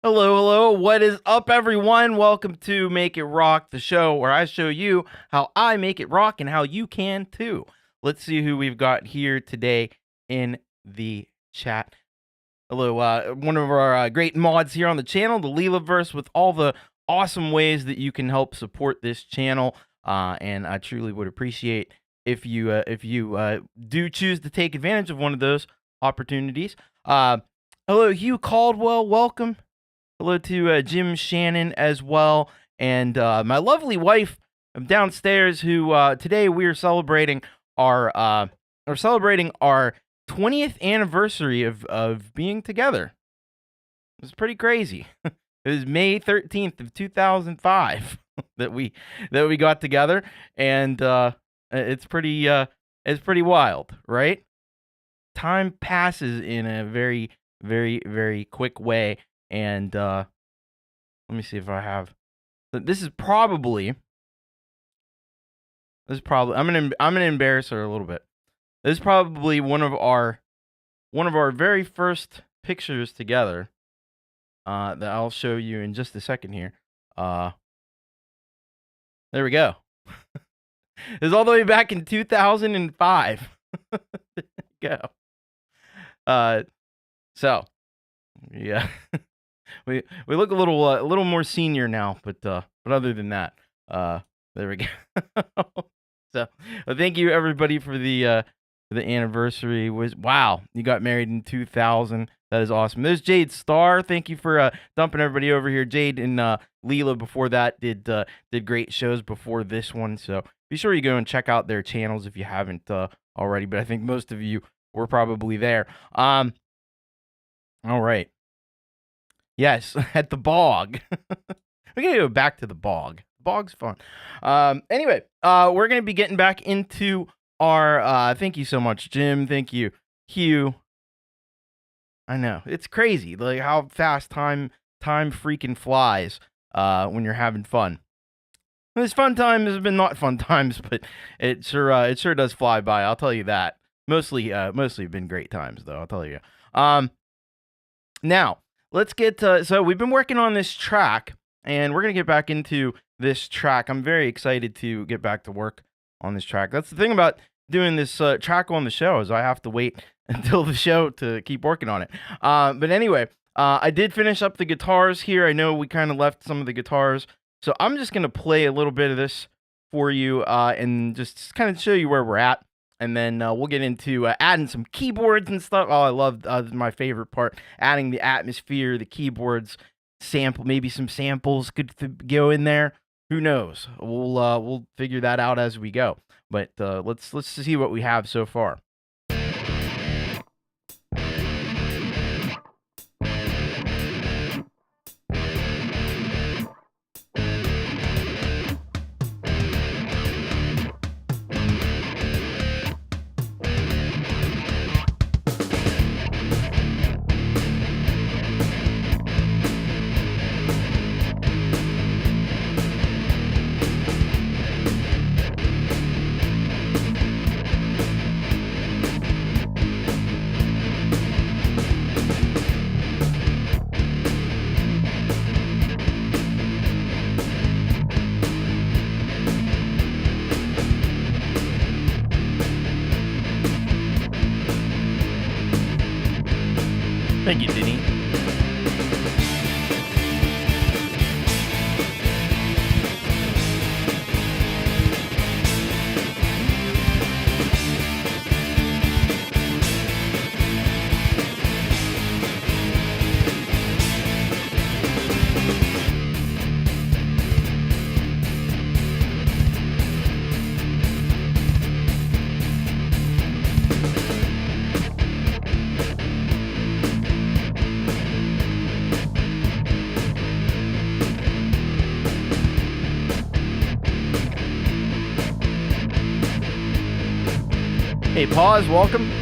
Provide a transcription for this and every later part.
Hello, hello. What is up, everyone? Welcome to Make It Rock, the show where I show you how I make it rock and how you can too. Let's see who we've got here today in the chat. Hello, one of our great mods here on the channel, the Leelaverse, with all the awesome ways that you can help support this channel. And I truly would appreciate if you do choose to take advantage of one of those opportunities. Hello, Hugh Caldwell. Welcome. Hello to Jim Shannon as well, and my lovely wife downstairs, who today we are celebrating our 20th anniversary of being together. It's pretty crazy. It was May 13th of 2005 that we got together, and it's pretty wild, right? Time passes in a very, very, very quick way. And let me see if I have. This is probably. I'm gonna embarrass her a little bit. This is probably one of our very first pictures together. That I'll show you in just a second here. There we go. It was all the way back in 2005. There you go. So yeah. We look a little more senior now, but other than that, there we go. So thank you everybody for the anniversary. Wow, you got married in 2000. That is awesome. There's Jade Starr. Thank you for dumping everybody over here. Jade and Leela before that did great shows before this one. So be sure you go and check out their channels if you haven't already. But I think most of you were probably there. All right. Yes, at the bog. We're going to go back to the bog. The bog's fun. Anyway, we're going to be getting back into our, thank you so much, Jim. Thank you, Hugh. I know, it's crazy, like how fast time freaking flies when you're having fun. There's fun times, there's been not fun times, but it sure does fly by, I'll tell you that. Mostly been great times, though, I'll tell you. Now, let's get so we've been working on this track, and we're going to get back into this track. I'm very excited to get back to work on this track. That's the thing about doing this track on the show, is I have to wait until the show to keep working on it. But anyway, I did finish up the guitars here. I know we kind of left some of the guitars, so I'm just going to play a little bit of this for you and just kind of show you where we're at. And then we'll get into adding some keyboards and stuff. Oh, I love my favorite part, adding the atmosphere, the keyboards, maybe some samples could go in there. Who knows? We'll figure that out as we go. But let's see what we have so far. Thank you, Denny. Hey, pause, welcome.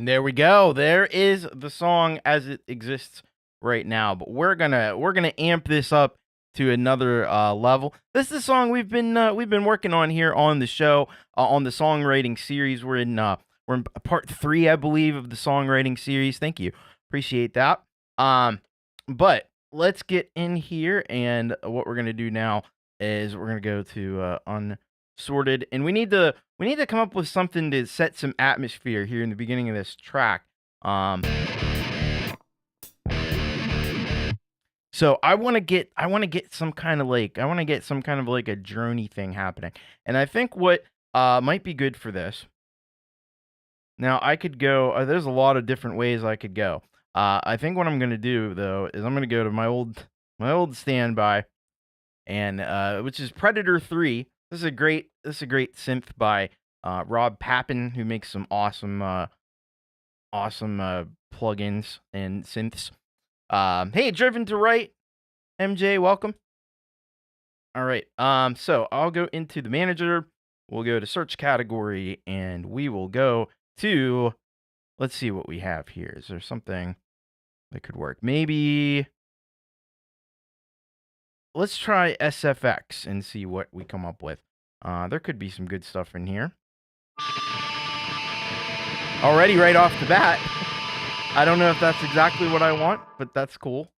And there we go. There is the song as it exists right now. But we're gonna amp this up to another level. This is a song we've been working on here on the show on the songwriting series. We're in part 3, I believe, of the songwriting series. Thank you, appreciate that. But let's get in here, and what we're gonna do now is we're gonna go to unsorted, and we need to come up with something to set some atmosphere here in the beginning of this track. So I want to get some kind of like a droney thing happening, and I think what might be good for this. Now I could go. There's a lot of different ways I could go. I think what I'm gonna do though is I'm gonna go to my old standby, and which is Predator 3. This is a great synth by Rob Pappin, who makes some awesome plugins and synths. Hey, Driven to Right, MJ, welcome. All right. So I'll go into the manager. We'll go to search category, and we will go to. Let's see what we have here. Is there something that could work? Maybe. Let's try SFX and see what we come up with. There could be some good stuff in here. Already right off the bat. I don't know if that's exactly what I want, but that's cool.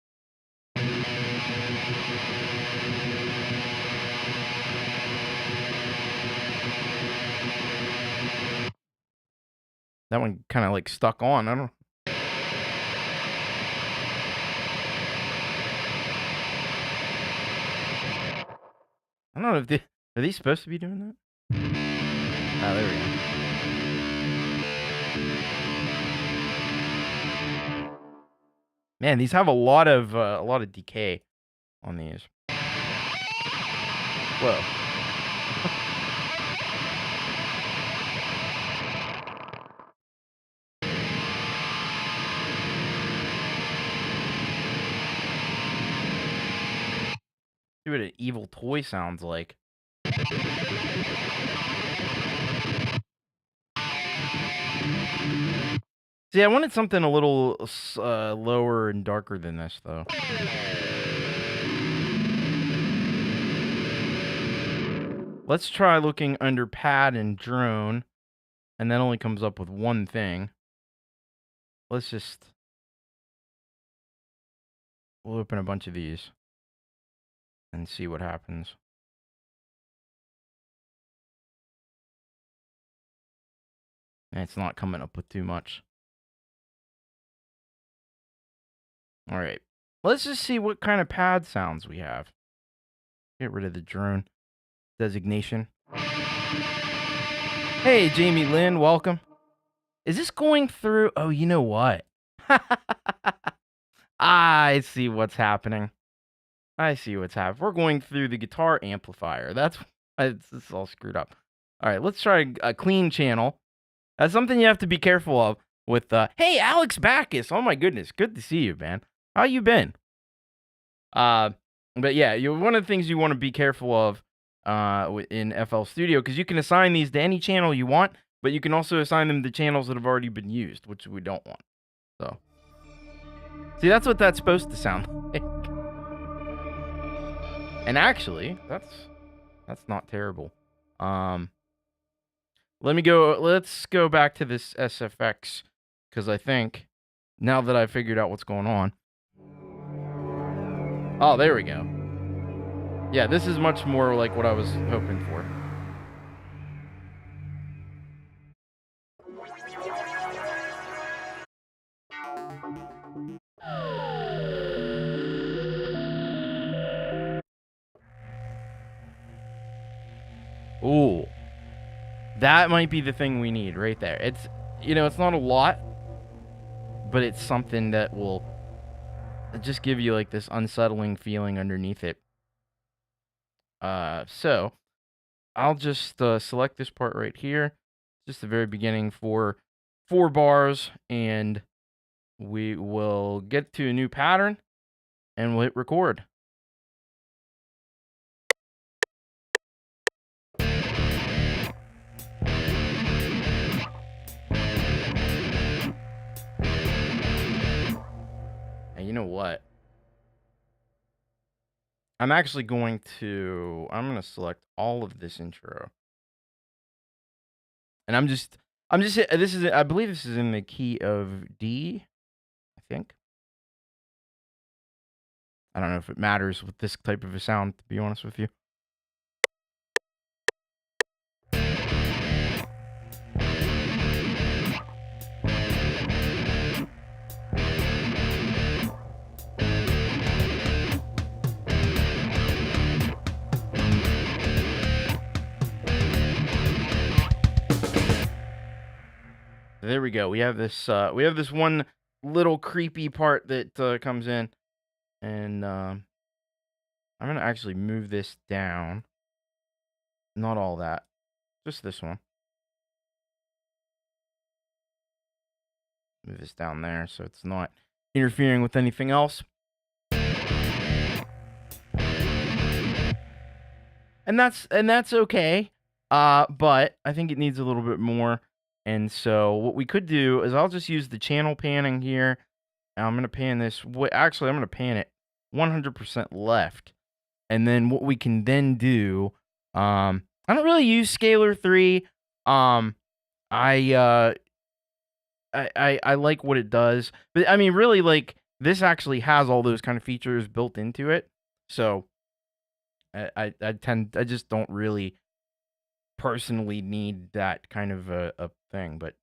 That one kind of like stuck on. I don't know if are these supposed to be doing that? Oh, there we go. Man, these have a lot of decay on these. Whoa. See what an evil toy sounds like. See, I wanted something a little lower and darker than this, though. Let's try looking under pad and drone, and that only comes up with one thing. We'll open a bunch of these and see what happens. And it's not coming up with too much. All right. Let's just see what kind of pad sounds we have. Get rid of the drone designation. Hey, Jamie Lynn, welcome. Is this going through? Oh, you know what? I see what's happening. We're going through the guitar amplifier. It's all screwed up. All right, let's try a clean channel. That's something you have to be careful of with, hey, Alex Backus. Oh, my goodness. Good to see you, man. How you been? But yeah, one of the things you want to be careful of in FL Studio, because you can assign these to any channel you want, but you can also assign them to channels that have already been used, which we don't want. So, see, that's what that's supposed to sound like. And actually, that's not terrible. Let's go back to this SFX, because I think now that I've figured out what's going on. Oh, there we go. Yeah, this is much more like what I was hoping for. Ooh. That might be the thing we need right there. It's not a lot, but it's something that will just give you like this unsettling feeling underneath it. So I'll just select this part right here, just the very beginning for 4 bars, and we will get to a new pattern, and we'll hit record. You know what? I'm actually going to select all of this intro. And I believe this is in the key of D, I think. I don't know if it matters with this type of a sound, to be honest with you. There we go. We have this one little creepy part that comes in, and I'm gonna actually move this down. Not all that, just this one. Move this down there so it's not interfering with anything else. And that's okay. But I think it needs a little bit more. And so what we could do is I'll just use the channel panning here. And I'm going to pan this. Actually, I'm going to pan it 100% left. And then what we can then do, I don't really use Scalar 3. I like what it does. But I mean, really, like, this actually has all those kind of features built into it. So I just don't really personally need that kind of a thing, but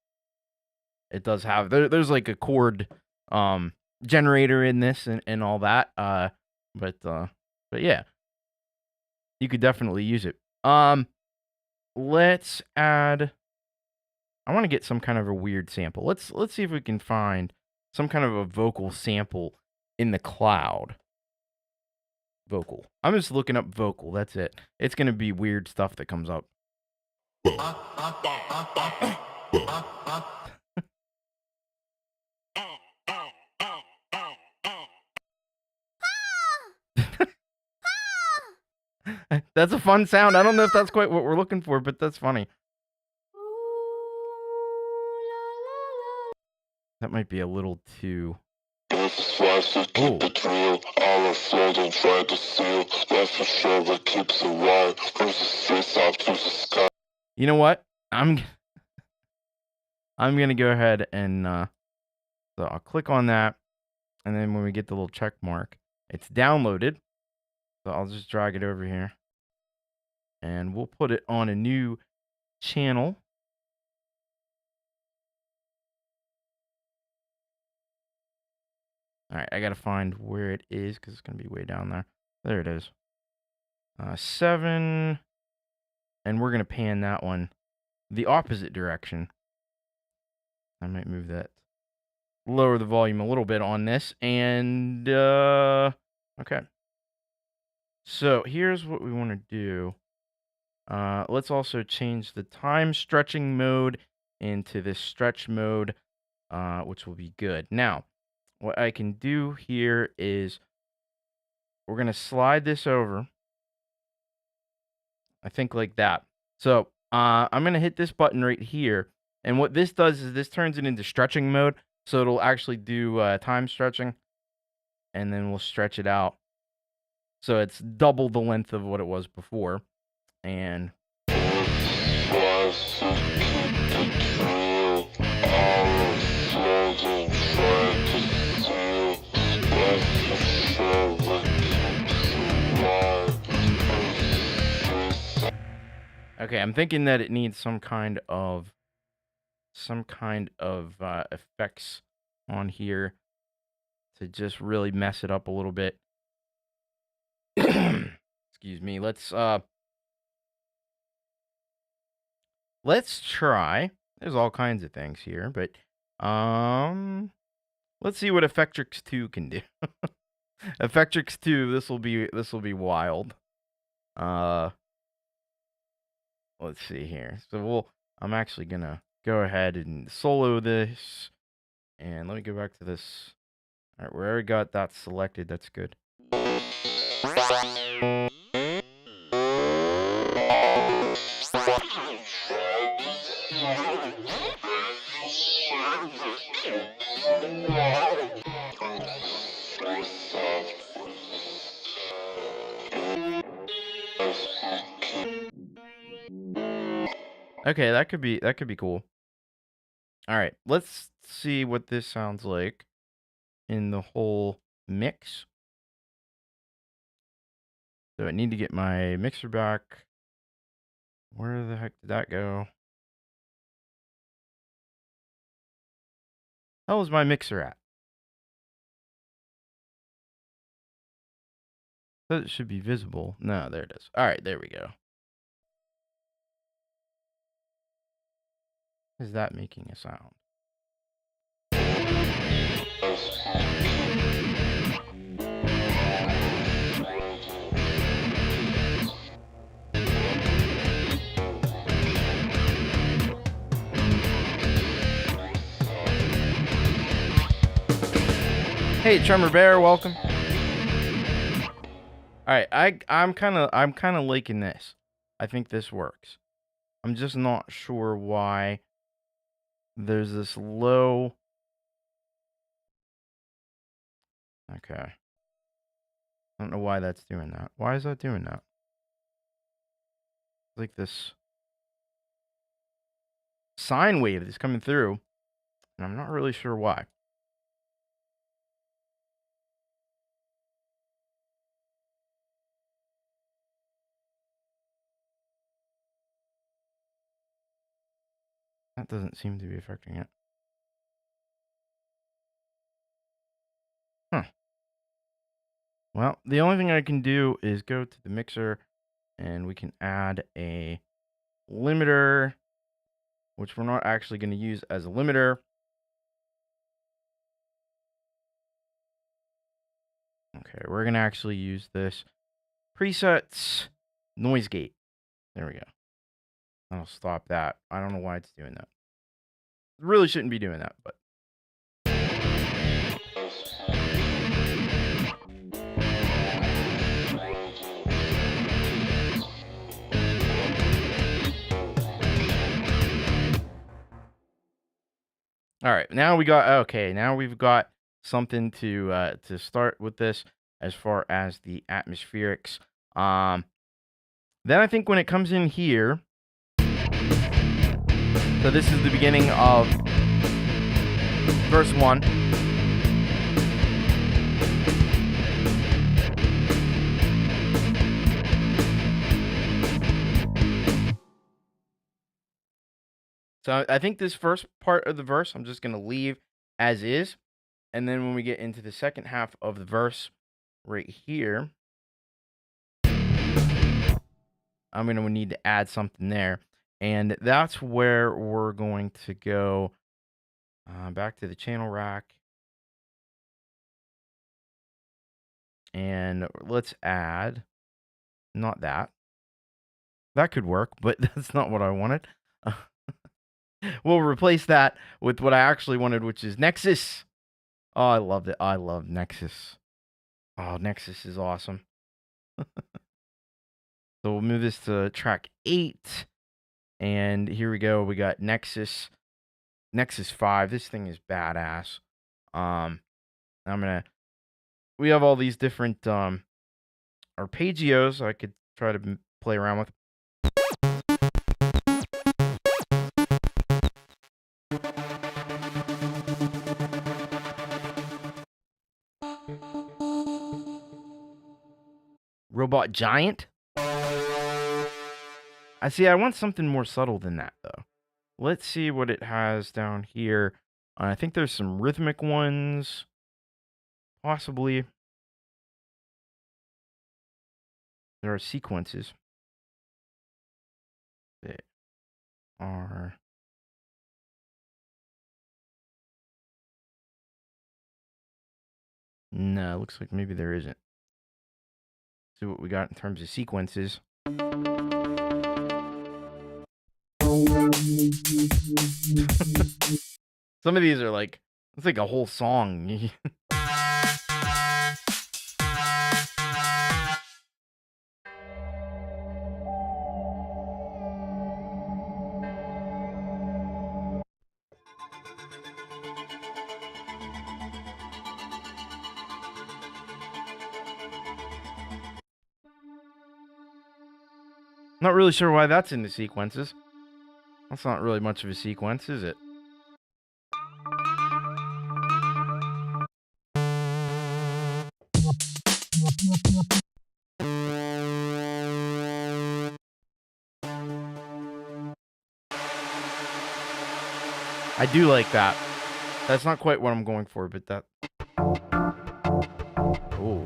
it does have there's like a chord generator in this and all that. But yeah, you could definitely use it. Let's add. I want to get some kind of a weird sample. Let's see if we can find some kind of a vocal sample in the cloud. Vocal. I'm just looking up vocal. That's it. It's gonna be weird stuff that comes up. That's a fun sound. I don't know if that's quite what we're looking for, but that's funny. That might be a little too. Oh. You know what? I'm gonna go ahead and so I'll click on that, and then when we get the little check mark, it's downloaded. So I'll just drag it over here, and we'll put it on a new channel. All right, I gotta find where it is because it's gonna be way down there. There it is. 7, and we're gonna pan that one the opposite direction. I might move that, lower the volume a little bit on this, and okay. So here's what we want to do. Let's also change the time stretching mode into this stretch mode, which will be good. Now, what I can do here is we're going to slide this over. I think like that. So I'm going to hit this button right here. And what this does is this turns it into stretching mode. So it'll actually do time stretching. And then we'll stretch it out. So it's double the length of what it was before. And okay, I'm thinking that it needs some kind of effects on here to just really mess it up a little bit. Excuse me. Let's try. There's all kinds of things here, but let's see what Effectrix 2 can do. Effectrix 2, this will be wild. Let's see here. So I'm actually gonna go ahead and solo this, and let me go back to this. All right, we already got that selected. That's good. Okay, that could be cool. All right, let's see what this sounds like in the whole mix. So I need to get my mixer back. Where the heck did that go? How is my mixer at? It should be visible. No, there it is. All right, there we go. Is that making a sound? Hey, Tremor Bear, welcome. All right, I'm kind of liking this. I think this works. I'm just not sure why there's this low. Okay. I don't know why that's doing that. Why is that doing that? Like this sine wave that's coming through, and I'm not really sure why. That doesn't seem to be affecting it. Huh. Well, the only thing I can do is go to the mixer, and we can add a limiter, which we're not actually going to use as a limiter. Okay, we're going to actually use this presets noise gate. There we go. I'll stop that. I don't know why it's doing that. It really shouldn't be doing that, but. All right, now we got now we've got something to start with this as far as the atmospherics. Then I think when it comes in here, so this is the beginning of verse 1. So I think this first part of the verse I'm just going to leave as is. And then when we get into the second half of the verse right here, I'm going to need to add something there. And that's where we're going to go back to the channel rack. And let's add, not that. That could work, but that's not what I wanted. We'll replace that with what I actually wanted, which is Nexus. Oh, I loved it. I love Nexus. Oh, Nexus is awesome. So we'll move this to track 8. And here we go. We got Nexus 5. This thing is badass. We have all these different arpeggios I could try to play around with. Robot Giant? I want something more subtle than that, though. Let's see what it has down here. I think there's some rhythmic ones. Possibly. There are sequences. That are... No, it looks like maybe there isn't. See what we got in terms of sequences. Some of these are like, it's like a whole song. Not really sure why that's in the sequences. That's not really much of a sequence, is it? I do like that. That's not quite what I'm going for, but that... Ooh.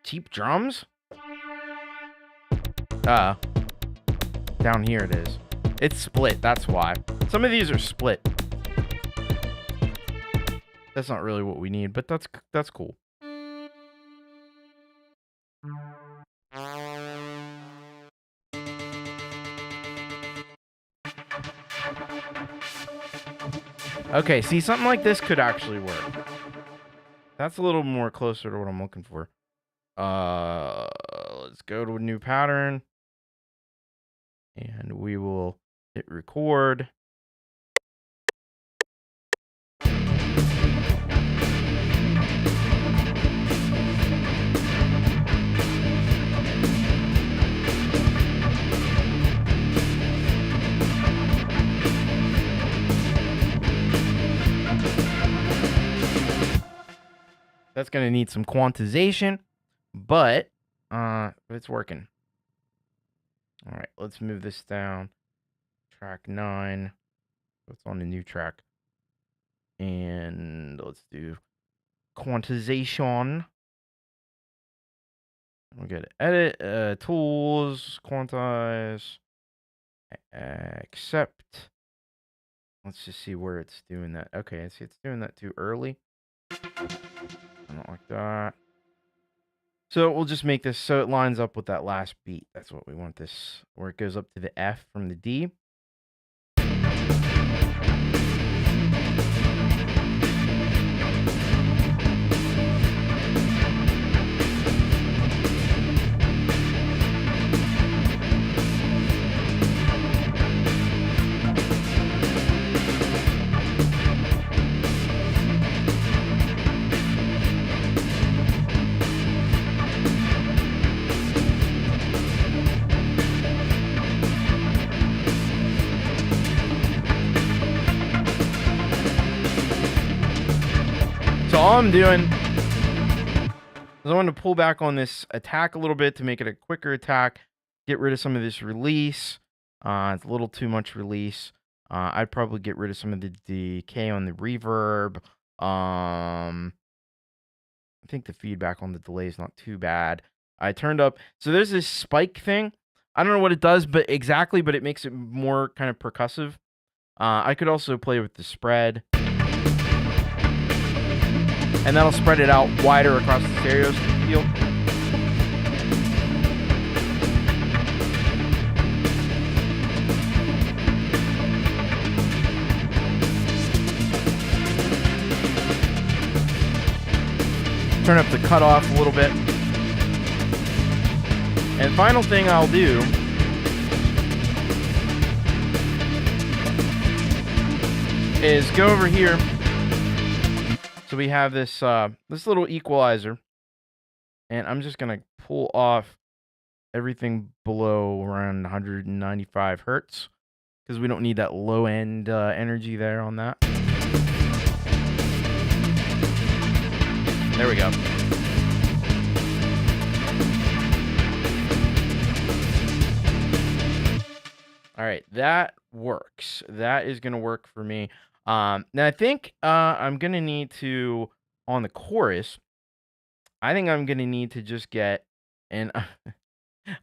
Cheap drums? Down here it is. It's split, that's why. Some of these are split. That's not really what we need, but that's cool. Okay, see, something like this could actually work. That's a little more closer to what I'm looking for. Let's go to a new pattern. And we will hit record. That's going to need some quantization, but it's working. All right, let's move this down. Track 9. It's on the new track. And let's do quantization. We'll get edit, tools, quantize, accept. Let's just see where it's doing that. Okay, I see it's doing that too early. I don't like that. So we'll just make this so it lines up with that last beat. That's what we want this, where it goes up to the F from the D. So all I'm doing is I want to pull back on this attack a little bit to make it a quicker attack, get rid of some of this release. It's a little too much release. I'd probably get rid of some of the decay on the reverb. I think the feedback on the delay is not too bad. I turned up, so there's this spike thing. I don't know what it does, but it makes it more kind of percussive. I could also play with the spread. And that'll spread it out wider across the stereo field. Turn up the cutoff a little bit. And final thing I'll do is go over here. So we have this this little equalizer, and I'm just gonna pull off everything below around 195 hertz because we don't need that low end energy there on that. There we go. All right, that works. That is gonna work for me. Now I think I'm gonna need to, on the chorus, I think I'm gonna need to just get, and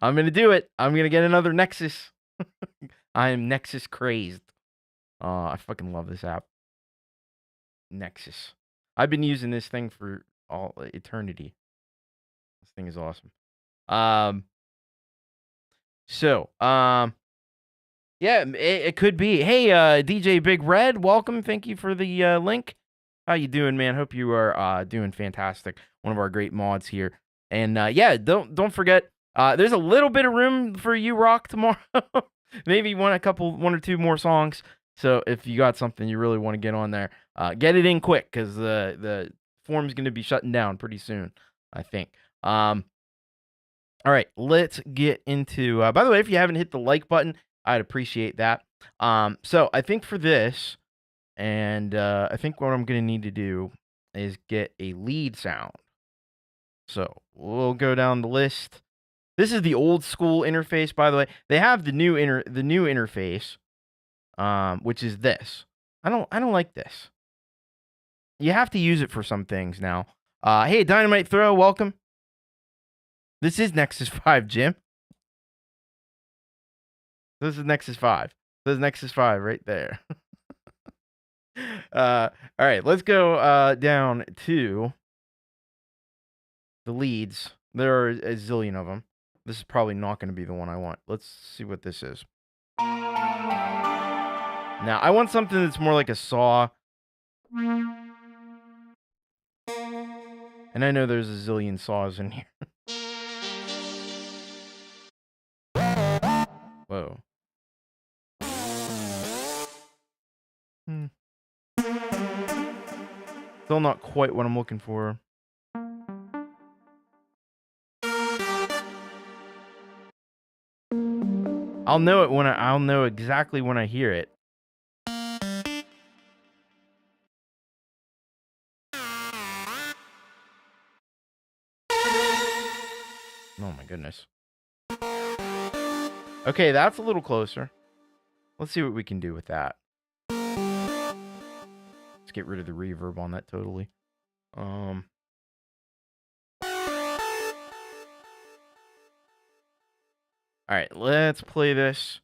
I'm gonna do it. I'm gonna get another Nexus. I am Nexus crazed. I fucking love this app. Nexus. I've been using this thing for all eternity. This thing is awesome. Yeah, it could be. Hey, DJ Big Red, welcome. Thank you for the link. How you doing, man? Hope you are doing fantastic. One of our great mods here. And yeah, don't forget, there's a little bit of room for you rock tomorrow. Maybe one or two more songs. So if you got something you really want to get on there, get it in quick because the form's going to be shutting down pretty soon. I think. All right, let's get into. By the way, if you haven't hit the like button, I'd appreciate that. So I think for this, and I think what I'm gonna need to do is get a lead sound. So we'll go down the list. This is the old school interface, by the way. They have the new interface, which is this. I don't like this. You have to use it for some things now. Hey, Dynamite Throw, welcome. This is Nexus 5, Jim. This is Nexus 5. This is Nexus 5 right there. All right, let's go down to the leads. There are a zillion of them. This is probably not going to be the one I want. Let's see what this is. Now, I want something that's more like a saw. And I know there's a zillion saws in here. Whoa. Still not quite what I'm looking for. I'll know it when I'll know exactly when I hear it. Oh my goodness. Okay, that's a little closer. Let's see what we can do with that. Let's get rid of the reverb on that totally. All right, let's play this.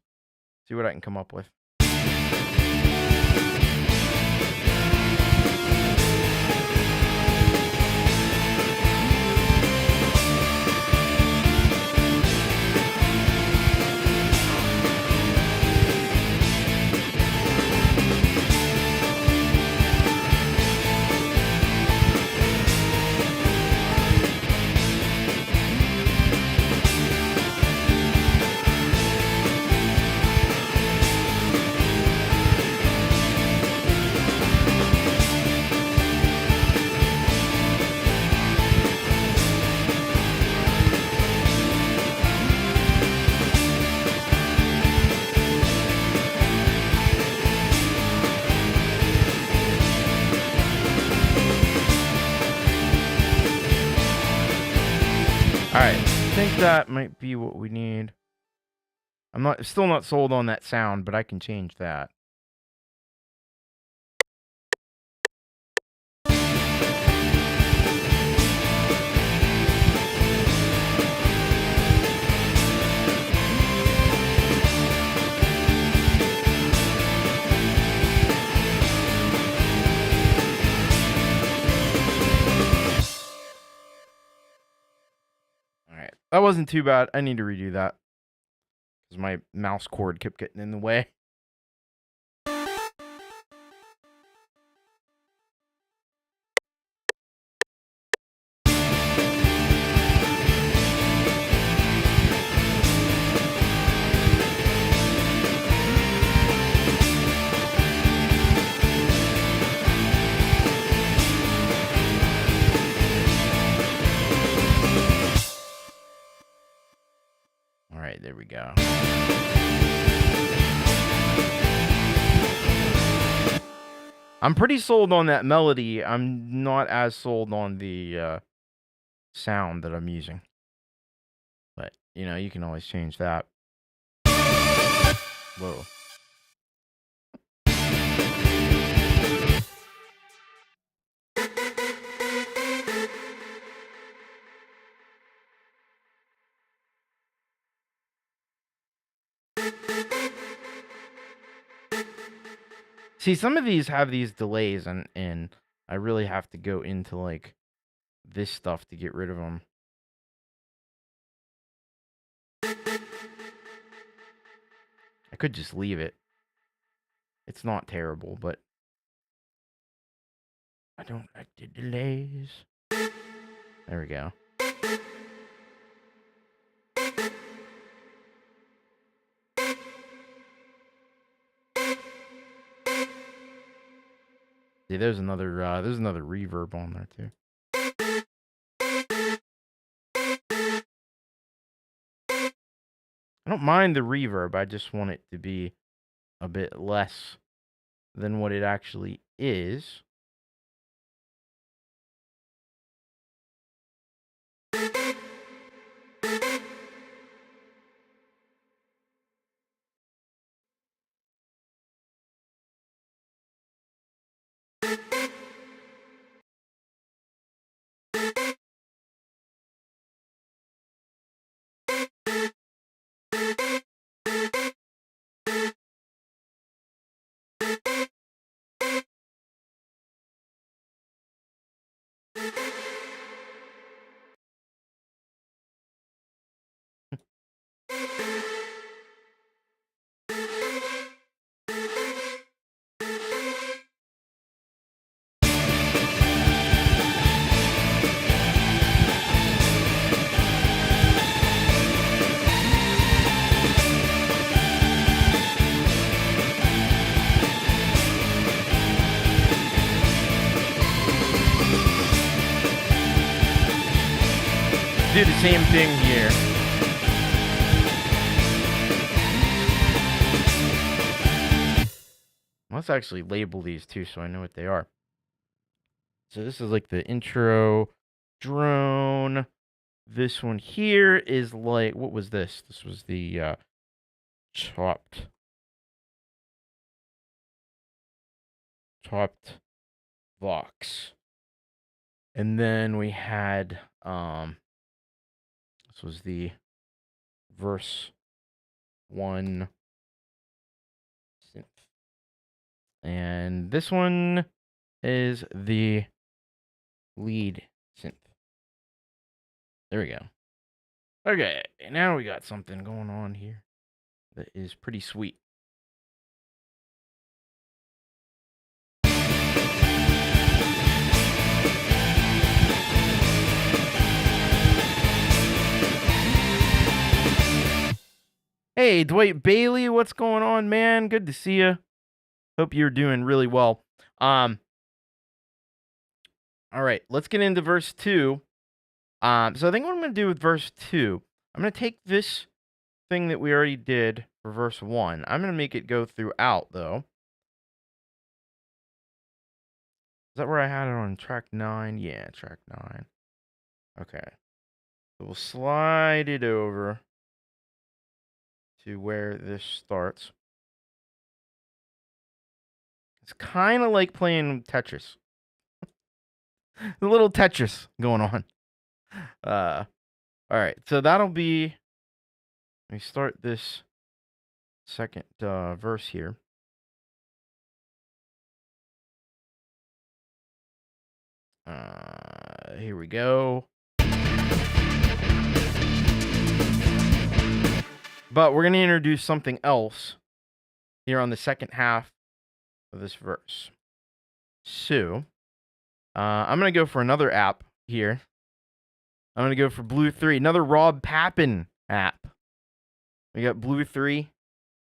See what I can come up with. Alright, I think that might be what we need. I'm still not sold on that sound, but I can change that. Alright, that wasn't too bad. I need to redo that because my mouse cord kept getting in the way. Alright, there we go. I'm pretty sold on that melody. I'm not as sold on the sound that I'm using. But, you know, you can always change that. Whoa. See, some of these have these delays, and I really have to go into, like, this stuff to get rid of them. I could just leave it. It's not terrible, but I don't like the delays. There we go. See, there's another reverb on there too. don't mind the reverb. I just want it to be a bit less than what it actually is. Do the same thing here. Let's actually label these too so I know what they are. So this is like the intro drone. This one here is like, what was this? This was the chopped Vox. And then we had this was the verse 1 synth. And this one is the lead synth. There we go. Okay, now we got something going on here that is pretty sweet. Hey, Dwight Bailey, what's going on, man? Good to see you. Hope you're doing really well. All right, let's get into verse 2. So I think what I'm going to do with verse 2, I'm going to take this thing that we already did for verse 1. I'm going to make it go throughout, though. Is that where I had it on track 9? Yeah, track 9. Okay. So we'll slide it over to where this starts. It's kind of like playing Tetris. A little Tetris going on. All right, so that'll be, let me start this second verse here. Here we go. But we're going to introduce something else here on the second half of this verse. So, I'm going to go for another app here. I'm going to go for Blue 3, another Rob Pappin app. We got Blue 3.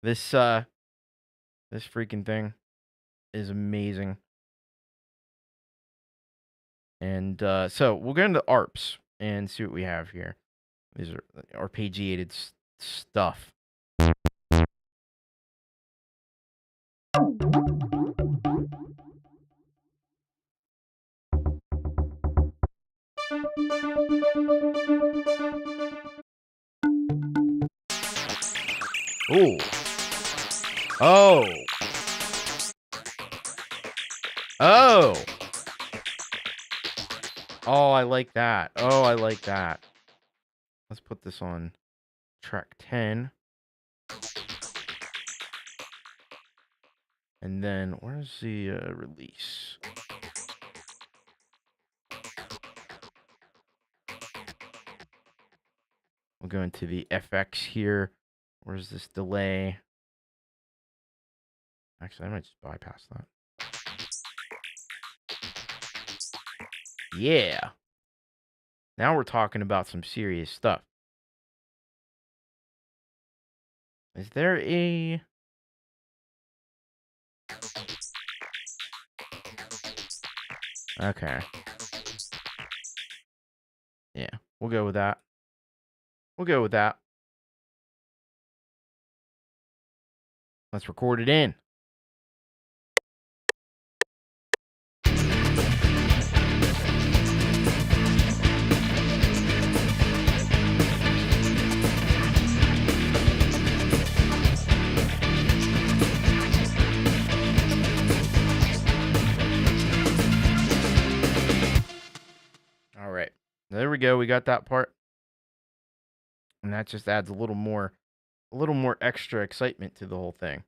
This freaking thing is amazing. And so we'll go into ARPs and see what we have here. These are arpeggiated stuff. Ooh. Oh. Oh. Oh, I like that. Oh, I like that. Let's put this on track 10. And then where's the release? We'll go into the FX here. Where's this delay? Actually, I might just bypass that. Yeah. Now we're talking about some serious stuff. Is there a... Okay. Yeah, we'll go with that. We'll go with that. Let's record it in. All right. There we go. We got that part. And that just adds a little more extra excitement to the whole thing.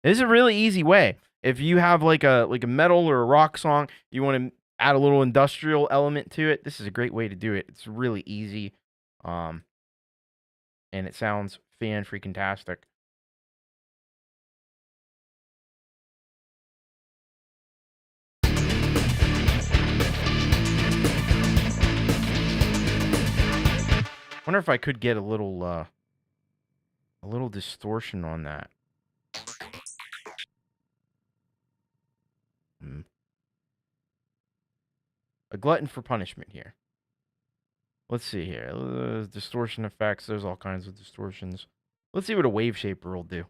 This is a really easy way. If you have like a metal or a rock song, you want to add a little industrial element to it, this is a great way to do it. It's really easy. And it sounds fan-freaking-tastic. Wonder if I could get a little distortion on that. A glutton for punishment here. Let's see here. Distortion effects. There's all kinds of distortions. Let's see what a wave shaper will do.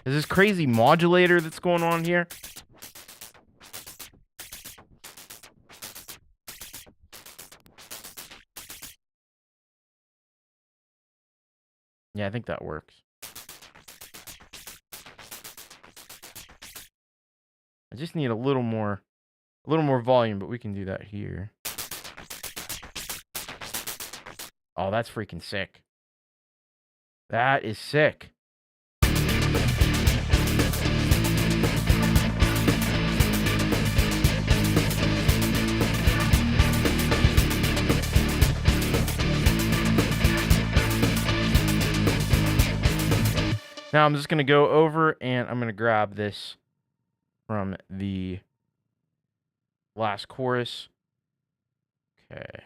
Is this crazy modulator that's going on here? Yeah, I think that works. I just need a little more volume, but we can do that here. Oh, that's freaking sick. That is sick. Now I'm just going to go over and I'm going to grab this from the last chorus. Okay.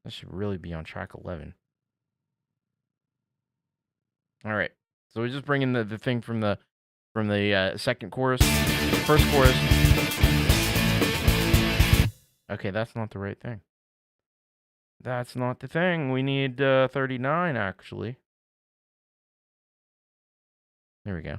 That should really be on track 11. All right. So we just bring in the thing from the second chorus, first chorus. Okay, that's not the right thing. That's not the thing. We need 39 actually. There we go.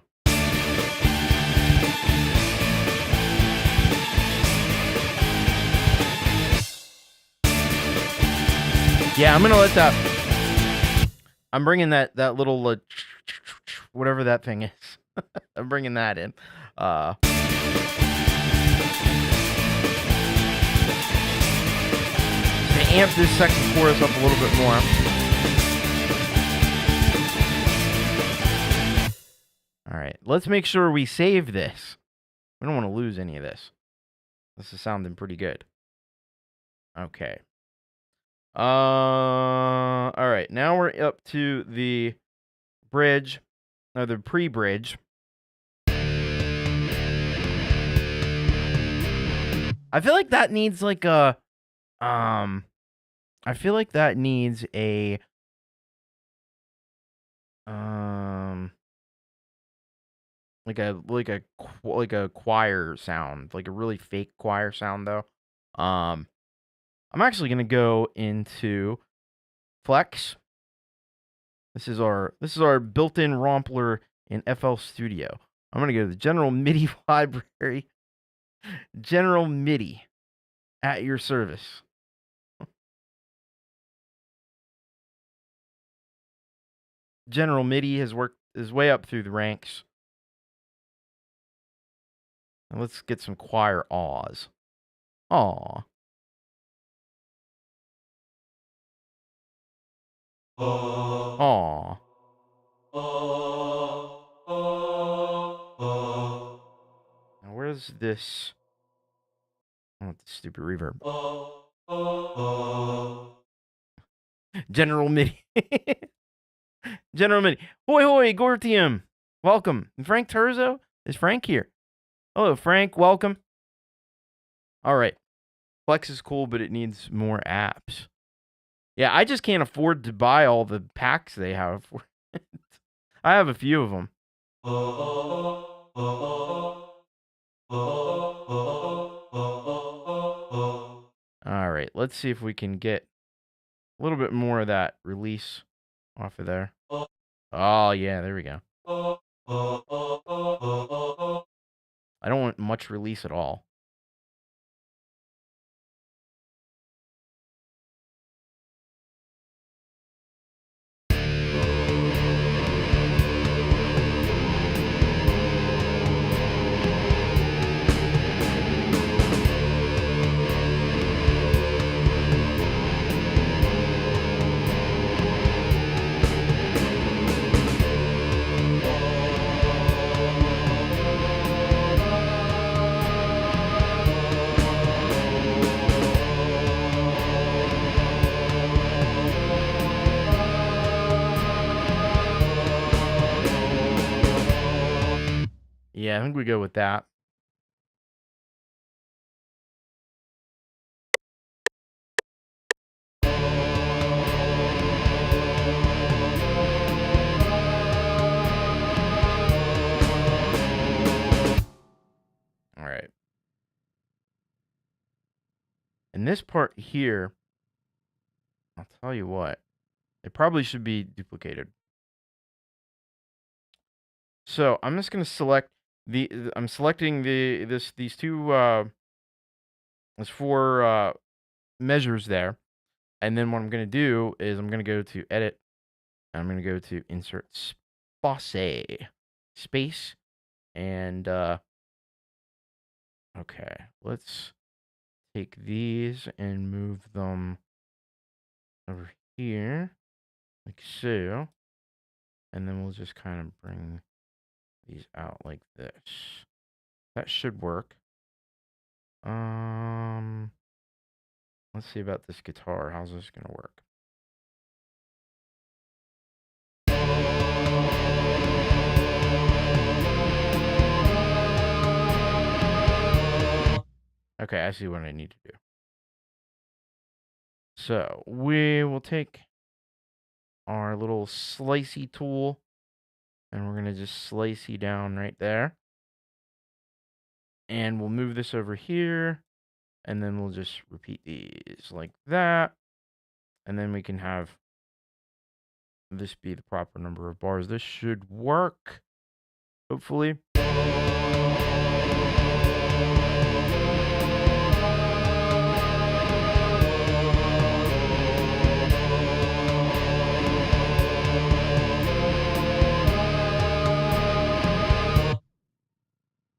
Yeah, I'm gonna let that. I'm bringing that little whatever that thing is. I'm bringing that in. To amp this second chorus up a little bit more. All right, let's make sure we save this. We don't want to lose any of this. This is sounding pretty good. Okay. All right. Now we're up to the bridge, or the pre-bridge. I feel like that needs like a, I feel like that needs a, like a choir sound, like a really fake choir sound though. I'm actually gonna go into Flex. This is our built-in Rompler in FL Studio. I'm gonna go to the General MIDI library. General MIDI at your service. General MIDI has worked his way up through the ranks. And let's get some choir awes. Aw. Aw. Now where's this? I want the stupid reverb. General MIDI. Gentlemen, hoi hoi, Gortium. Welcome. And Frank Turzo? Is Frank here? Hello, Frank. Welcome. All right. Flex is cool, but it needs more apps. Yeah, I just can't afford to buy all the packs they have for it. I have a few of them. All right, let's see if we can get a little bit more of that release off of there. Oh, yeah, there we go. I don't want much release at all. Yeah, I think we go with that. All right. And this part here, I'll tell you what, it probably should be duplicated. So I'm just going to select I'm selecting these two, there's four measures there. And then what I'm going to do is I'm going to go to edit. And I'm going to go to insert space. And, okay, let's take these and move them over here, like so. And then we'll just kind of bring these out like this. That should work. Let's see about this guitar. How's this gonna work? Okay, I see what I need to do. So we will take our little slicey tool and we're gonna just slicey down right there. And we'll move this over here and then we'll just repeat these like that. And then we can have this be the proper number of bars. This should work, hopefully.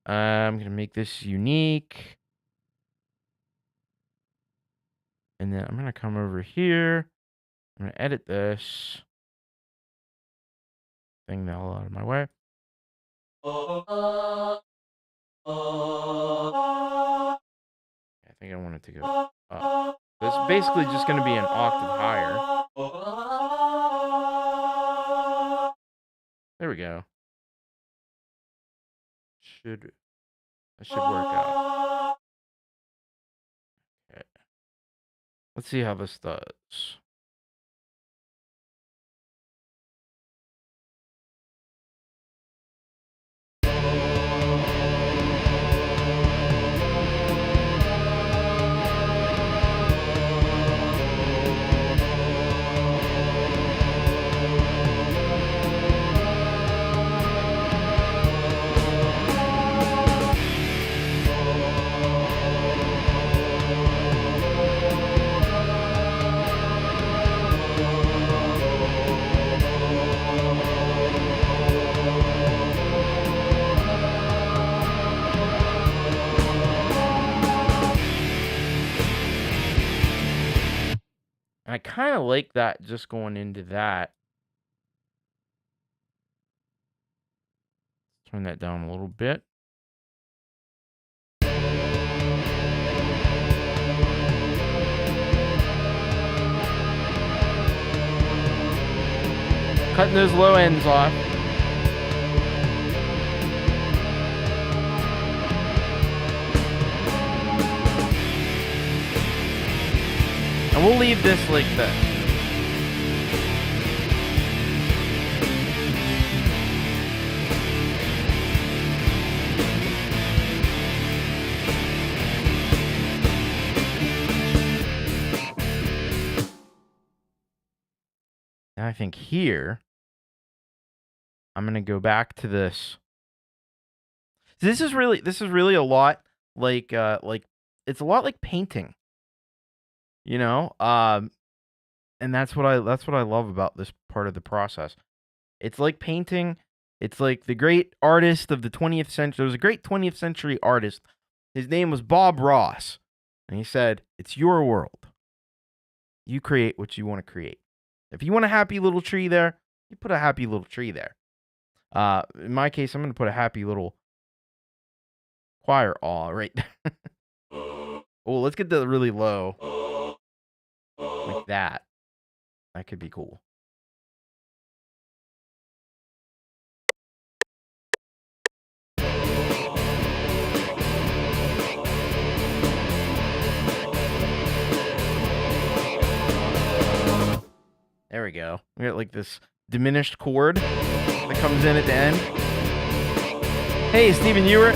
I'm going to make this unique. And then I'm going to come over here. I'm going to edit this. Thing the hell out of my way. I think I want it to go up. This is basically just going to be an octave higher. There we go. That should work out. Okay. Let's see how this does. And I kind of like that just going into that. Turn that down a little bit. Cutting those low ends off. And we'll leave this like this. And I think here, I'm gonna go back to this. This is really a lot like it's a lot like painting, you know. And that's what I love about this part of the process. It's like painting. It's like the great artist of the 20th century. There was a great 20th century artist. His name was Bob Ross, and he said, "It's your world. You create what you want to create. If you want a happy little tree there, you put a happy little tree there." In my case, I'm going to put a happy little choir awe right there. Oh, let's get the really low. Like that. That could be cool. There we go. We got like this diminished chord that comes in at the end. Hey, Stephen Ewert.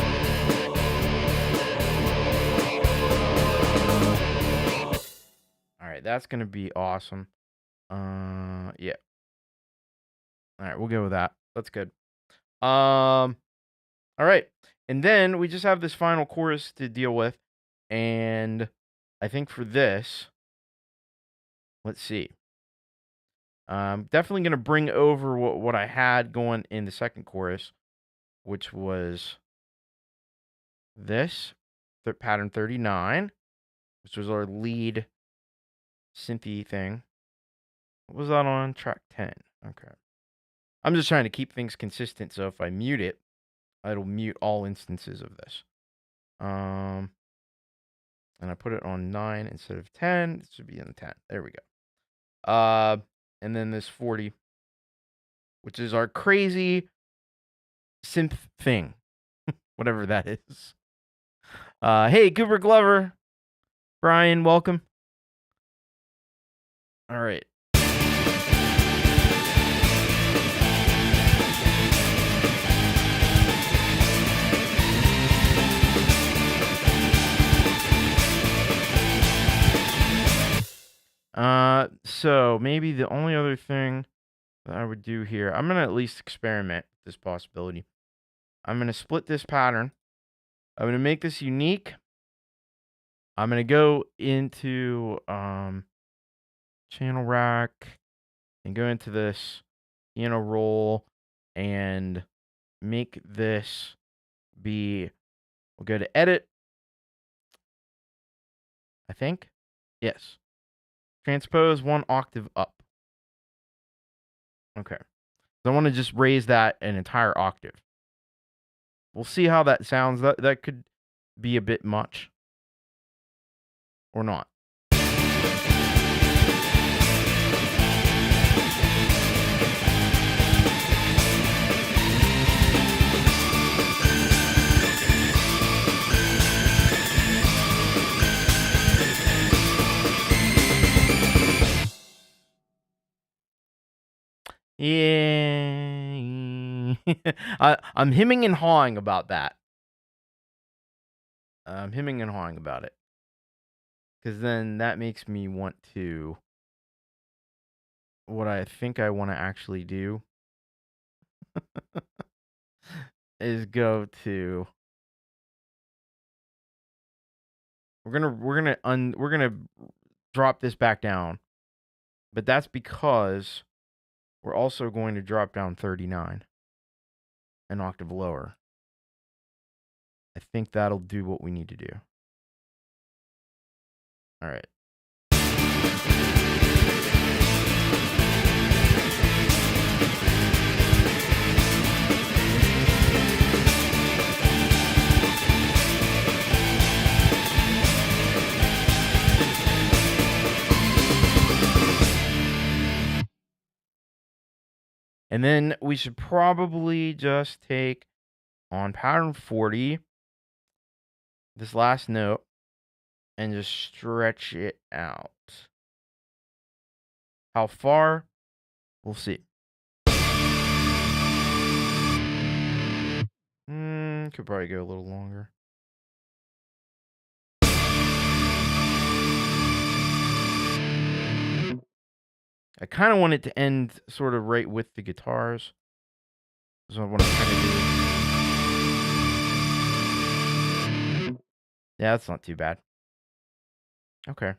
All right, that's going to be awesome. Yeah. All right, we'll go with that. That's good. All right. And then we just have this final chorus to deal with. And I think for this, let's see. I'm definitely going to bring over what I had going in the second chorus, which was this, pattern 39, which was our lead synthy thing. What was that on? Track 10. Okay. I'm just trying to keep things consistent, so if I mute it, it'll mute all instances of this. And I put it on 9 instead of 10. It should be in 10. There we go. And then this 40, which is our crazy synth thing, whatever that is. Hey, Cooper Glover. Brian, welcome. All right. So maybe the only other thing that I would do here, I'm going to at least experiment with this possibility. I'm going to split this pattern. I'm going to make this unique. I'm going to go into channel rack and go into this piano roll and make this be, we'll go to edit, I think. Yes. Transpose 1 octave up. Okay. So I want to just raise that an entire octave. We'll see how that sounds. That could be a bit much. Or not. Yeah. I'm hemming and hawing about that. I'm hemming and hawing about it. Because then that makes me want to... What I think I want to actually do is go to... We're gonna drop this back down. But that's because we're also going to drop down 39, an octave lower. I think that'll do what we need to do. All right. And then we should probably just take on pattern 40 this last note and just stretch it out. How far? We'll see. Could probably go a little longer. I kind of want it to end sort of right with the guitars. That's what I'm trying to do. Yeah, that's not too bad. Okay.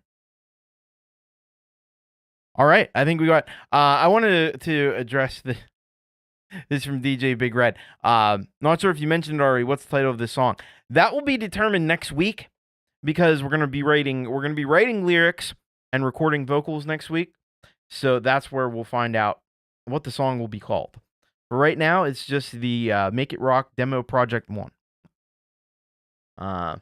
All right. I think we got. I wanted to address this from DJ Big Red. Not sure if you mentioned it already. What's the title of this song? That will be determined next week because we're gonna be writing lyrics and recording vocals next week. So that's where we'll find out what the song will be called. For right now, it's just the Make It Rock demo project 1. But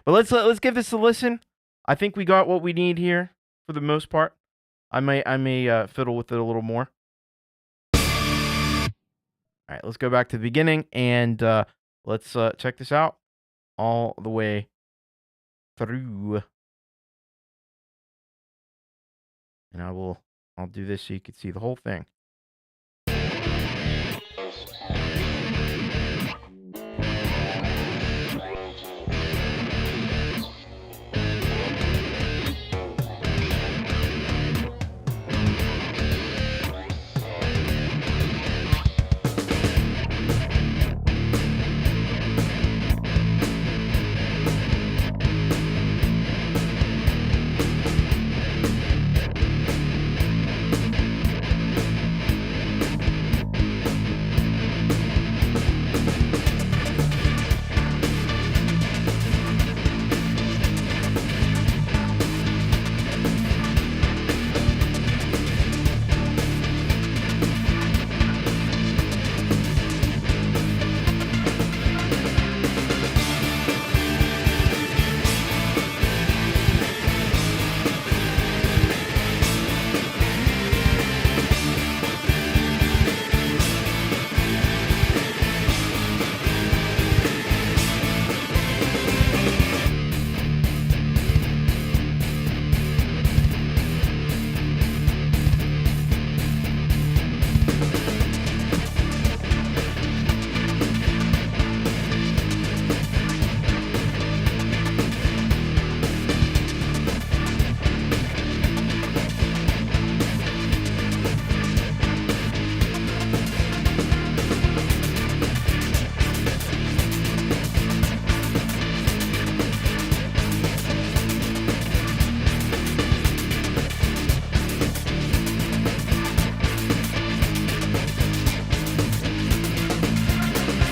let's give this a listen. I think we got what we need here for the most part. I may fiddle with it a little more. All right, let's go back to the beginning and let's check this out all the way through. And I'll do this so you can see the whole thing.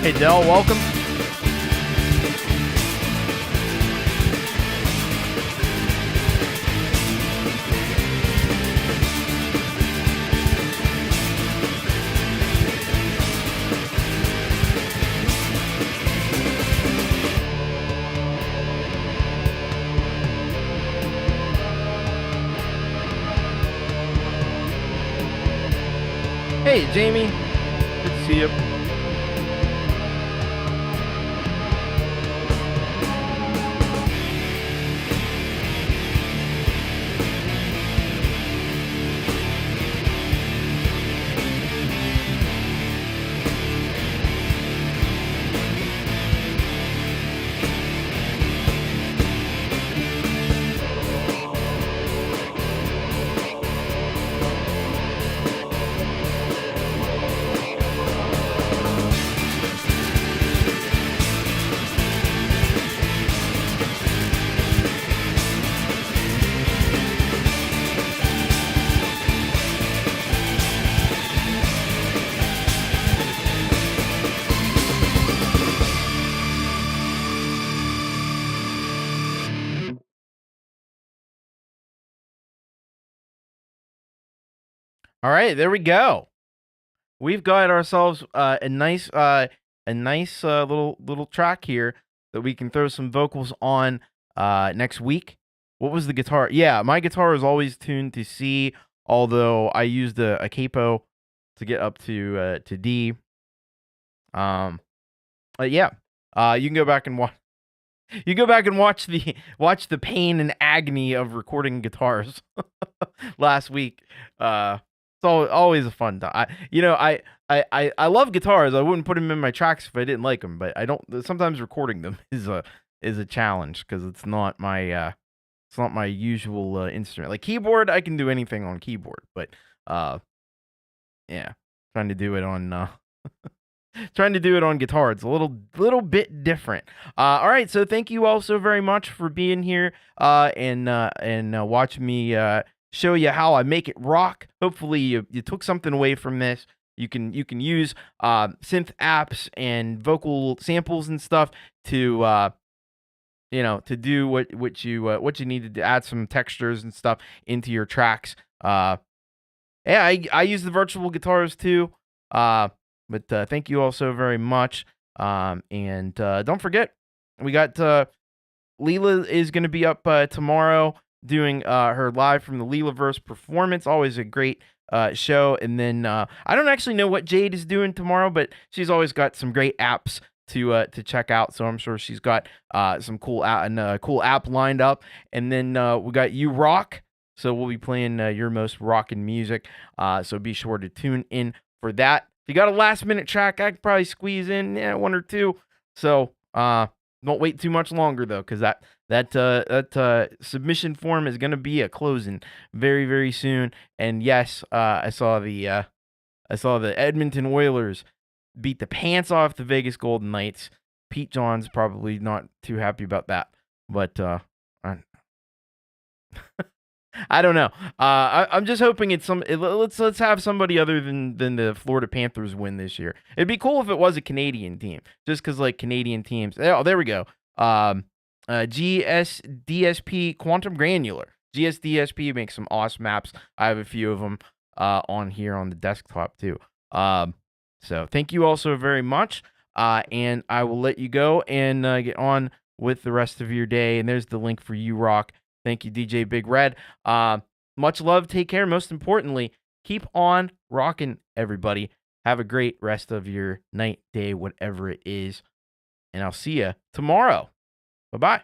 Hey, Del, welcome. Hey, Jamie. Good to see you. All right, there we go. We've got ourselves a nice little track here that we can throw some vocals on next week. What was the guitar? Yeah, my guitar is always tuned to C, although I used a capo to get up to D. Yeah. You can go back and watch. You go back and watch the pain and agony of recording guitars last week. It's always a fun time. I love guitars. I wouldn't put them in my tracks if I didn't like them, but I don't. Sometimes recording them is a challenge because it's not my usual instrument. Like keyboard, I can do anything on keyboard, but yeah, trying to do it on trying to do it on guitar. It's a little bit different. All right, so thank you all so very much for being here and watching me show you how I make it rock. Hopefully you took something away from this. You can use synth apps and vocal samples and stuff to to do what you needed to add some textures and stuff into your tracks. Yeah, I use the virtual guitars too. But thank you all so very much. And don't forget, we got Leela is going to be up tomorrow doing her live from the Leelaverse performance. Always a great show. And then I don't actually know what Jade is doing tomorrow, but she's always got some great apps to check out. So I'm sure she's got some cool app lined up. And then we got You Rock. So we'll be playing your most rockin' music. So be sure to tune in for that. If you got a last-minute track, I could probably squeeze in one or two. So don't wait too much longer though, because that submission form is gonna be closing very, very soon. And yes, I saw the Edmonton Oilers beat the pants off the Vegas Golden Knights. Pete John's probably not too happy about that, but I don't know. I'm just hoping it's let's have somebody other than the Florida Panthers win this year. It'd be cool if it was a Canadian team, just because like Canadian teams. Oh, there we go. GSDSP Quantum Granular. GSDSP makes some awesome maps. I have a few of them on here on the desktop too. So thank you all so very much. And I will let you go and get on with the rest of your day. And there's the link for You Rock. Thank you, DJ Big Red. Much love. Take care. Most importantly, keep on rocking, everybody. Have a great rest of your night, day, whatever it is. And I'll see you tomorrow. Bye-bye.